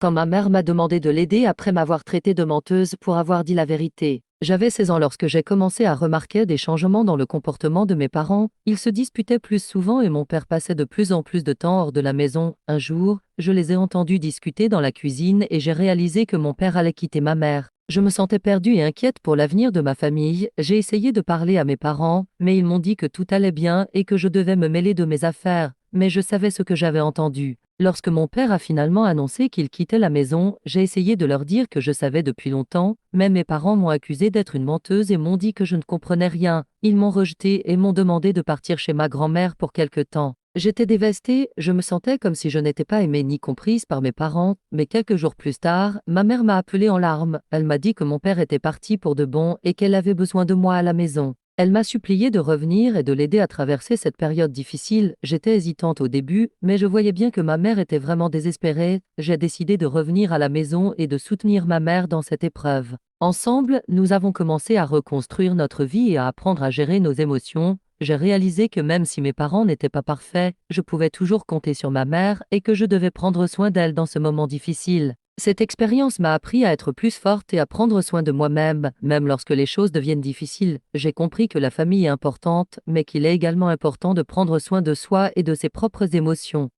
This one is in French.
Quand ma mère m'a demandé de l'aider après m'avoir traitée de menteuse pour avoir dit la vérité. J'avais 16 ans lorsque j'ai commencé à remarquer des changements dans le comportement de mes parents. Ils se disputaient plus souvent et mon père passait de plus en plus de temps hors de la maison. Un jour, je les ai entendus discuter dans la cuisine et j'ai réalisé que mon père allait quitter ma mère. Je me sentais perdue et inquiète pour l'avenir de ma famille. J'ai essayé de parler à mes parents, mais ils m'ont dit que tout allait bien et que je devais me mêler de mes affaires. Mais je savais ce que j'avais entendu. Lorsque mon père a finalement annoncé qu'il quittait la maison, j'ai essayé de leur dire que je savais depuis longtemps, mais mes parents m'ont accusée d'être une menteuse et m'ont dit que je ne comprenais rien. Ils m'ont rejetée et m'ont demandé de partir chez ma grand-mère pour quelque temps. J'étais dévastée, je me sentais comme si je n'étais pas aimée ni comprise par mes parents, mais quelques jours plus tard, ma mère m'a appelée en larmes. Elle m'a dit que mon père était parti pour de bon et qu'elle avait besoin de moi à la maison. Elle m'a supplié de revenir et de l'aider à traverser cette période difficile. J'étais hésitante au début, mais je voyais bien que ma mère était vraiment désespérée. J'ai décidé de revenir à la maison et de soutenir ma mère dans cette épreuve. Ensemble, nous avons commencé à reconstruire notre vie et à apprendre à gérer nos émotions. J'ai réalisé que même si mes parents n'étaient pas parfaits, je pouvais toujours compter sur ma mère et que je devais prendre soin d'elle dans ce moment difficile. Cette expérience m'a appris à être plus forte et à prendre soin de moi-même, même lorsque les choses deviennent difficiles. J'ai compris que la famille est importante, mais qu'il est également important de prendre soin de soi et de ses propres émotions.